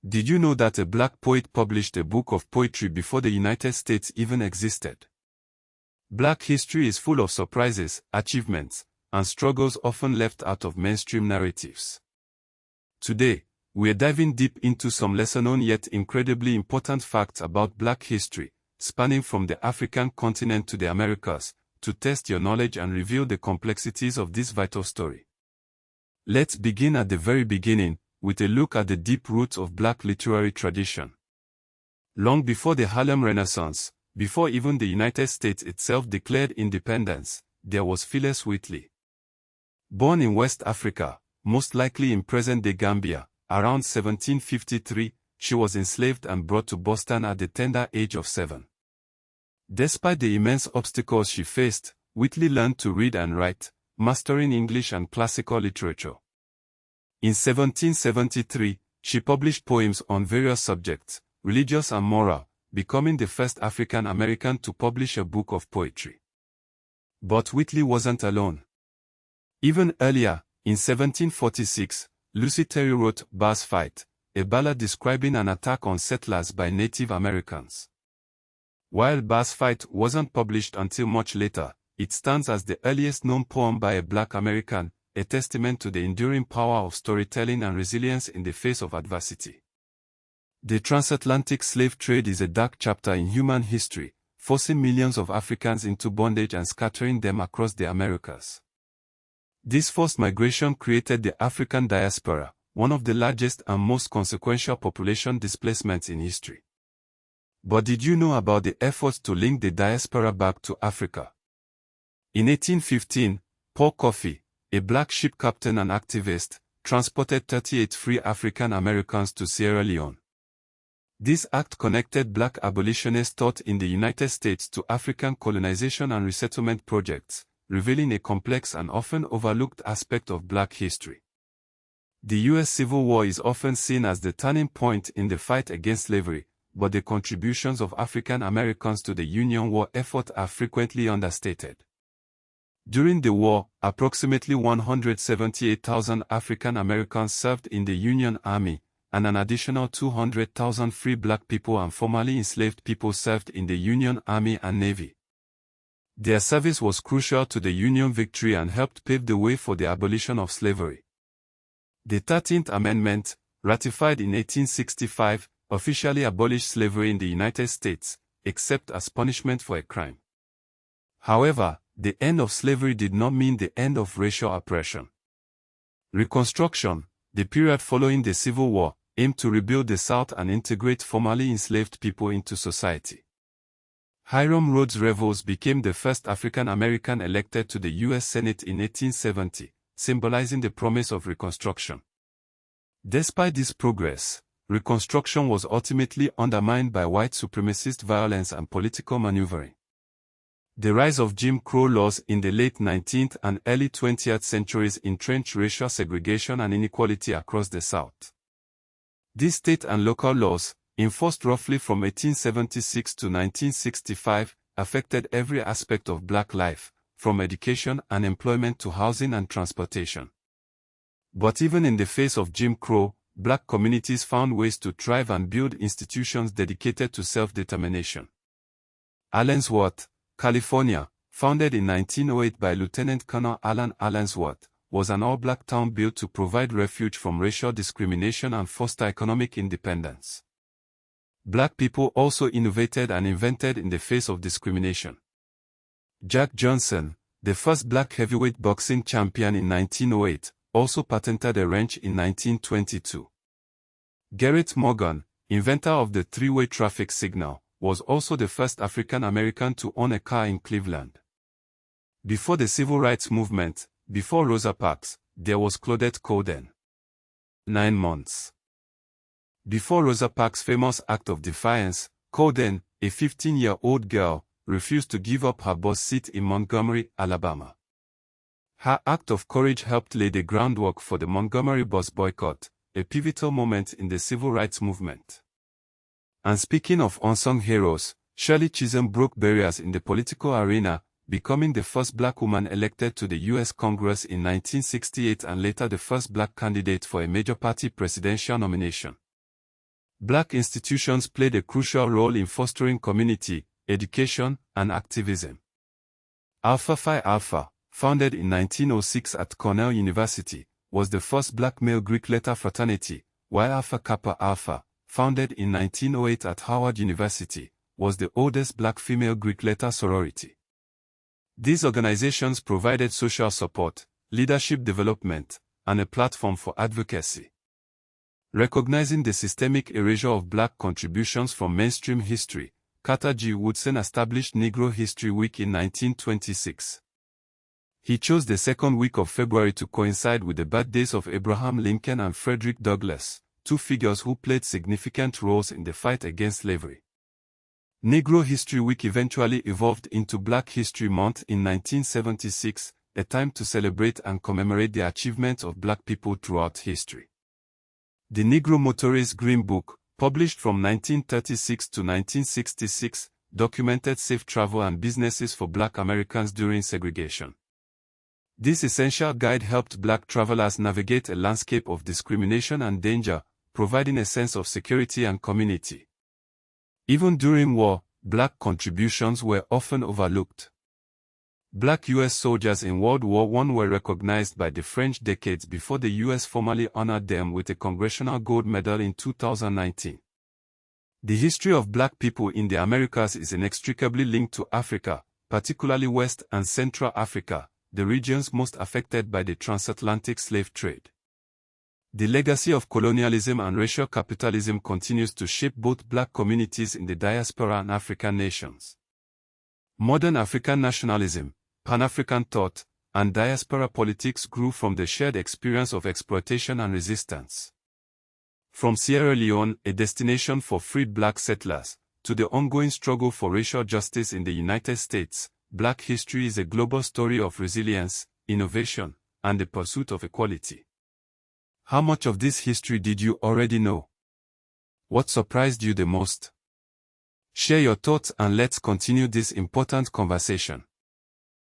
Did you know that a black poet published a book of poetry before the United States even existed? Black history is full of surprises, achievements, and struggles often left out of mainstream narratives. Today, we are diving deep into some lesser-known yet incredibly important facts about Black history, spanning from the African continent to the Americas, to test your knowledge and reveal the complexities of this vital story. Let's begin at the very beginning, with a look at the deep roots of Black literary tradition. Long before the Harlem Renaissance, before even the United States itself declared independence, there was Phyllis Wheatley. Born in West Africa, most likely in present-day Gambia, around 1753, she was enslaved and brought to Boston at the tender age of 7. Despite the immense obstacles she faced, Wheatley learned to read and write, mastering English and classical literature. In 1773, she published poems on various subjects, religious and moral, becoming the first African American to publish a book of poetry. But Wheatley wasn't alone. Even earlier, in 1746, Lucy Terry wrote Bass Fight, a ballad describing an attack on settlers by Native Americans. While Bass Fight wasn't published until much later, it stands as the earliest known poem by a Black American, a testament to the enduring power of storytelling and resilience in the face of adversity. The transatlantic slave trade is a dark chapter in human history, forcing millions of Africans into bondage and scattering them across the Americas. This forced migration created the African diaspora, one of the largest and most consequential population displacements in history. But did you know about the efforts to link the diaspora back to Africa? In 1815, Paul Coffey, a black ship captain and activist, transported 38 free African Americans to Sierra Leone. This act connected black abolitionists taught in the United States to African colonization and resettlement projects, revealing a complex and often overlooked aspect of Black history. The U.S. Civil War is often seen as the turning point in the fight against slavery, but the contributions of African Americans to the Union War effort are frequently understated. During the war, approximately 178,000 African Americans served in the Union Army, and an additional 200,000 free black people and formerly enslaved people served in the Union Army and Navy. Their service was crucial to the Union victory and helped pave the way for the abolition of slavery. The 13th Amendment, ratified in 1865, officially abolished slavery in the United States, except as punishment for a crime. However, the end of slavery did not mean the end of racial oppression. Reconstruction, the period following the Civil War, aimed to rebuild the South and integrate formerly enslaved people into society. Hiram Rhodes Revels became the first African American elected to the U.S. Senate in 1870, symbolizing the promise of Reconstruction. Despite this progress, Reconstruction was ultimately undermined by white supremacist violence and political maneuvering. The rise of Jim Crow laws in the late 19th and early 20th centuries entrenched racial segregation and inequality across the South. These state and local laws, enforced roughly from 1876 to 1965, affected every aspect of Black life, from education and employment to housing and transportation. But even in the face of Jim Crow, Black communities found ways to thrive and build institutions dedicated to self-determination. Allensworth, California, founded in 1908 by Lieutenant Colonel Alan Allensworth, was an all-black town built to provide refuge from racial discrimination and foster economic independence. Black people also innovated and invented in the face of discrimination. Jack Johnson, the first black heavyweight boxing champion in 1908, also patented a wrench in 1922. Garrett Morgan, inventor of the three-way traffic signal, was also the first African American to own a car in Cleveland. Before the Civil Rights Movement, before Rosa Parks, there was Claudette Colden. 9 months. Before Rosa Parks' famous act of defiance, Colden, a 15-year-old girl, refused to give up her bus seat in Montgomery, Alabama. Her act of courage helped lay the groundwork for the Montgomery bus boycott, a pivotal moment in the Civil Rights Movement. And speaking of unsung heroes, Shirley Chisholm broke barriers in the political arena, becoming the first black woman elected to the U.S. Congress in 1968 and later the first black candidate for a major party presidential nomination. Black institutions played a crucial role in fostering community, education, and activism. Alpha Phi Alpha, founded in 1906 at Cornell University, was the first black male Greek letter fraternity, while Alpha Kappa Alpha, founded in 1908 at Howard University, was the oldest black female Greek letter sorority. These organizations provided social support, leadership development, and a platform for advocacy. Recognizing the systemic erasure of black contributions from mainstream history, Carter G. Woodson established Negro History Week in 1926. He chose the second week of February to coincide with the birthdays of Abraham Lincoln and Frederick Douglass, two figures who played significant roles in the fight against slavery. Negro History Week eventually evolved into Black History Month in 1976, a time to celebrate and commemorate the achievements of black people throughout history. The Negro Motorist Green Book, published from 1936 to 1966, documented safe travel and businesses for black Americans during segregation. This essential guide helped black travelers navigate a landscape of discrimination and danger, providing a sense of security and community. Even during war, black contributions were often overlooked. Black U.S. soldiers in World War I were recognized by the French decades before the U.S. formally honored them with a Congressional Gold Medal in 2019. The history of black people in the Americas is inextricably linked to Africa, particularly West and Central Africa, the regions most affected by the transatlantic slave trade. The legacy of colonialism and racial capitalism continues to shape both black communities in the diaspora and African nations. Modern African nationalism, Pan-African thought, and diaspora politics grew from the shared experience of exploitation and resistance. From Sierra Leone, a destination for freed black settlers, to the ongoing struggle for racial justice in the United States, black history is a global story of resilience, innovation, and the pursuit of equality. How much of this history did you already know? What surprised you the most? Share your thoughts and let's continue this important conversation.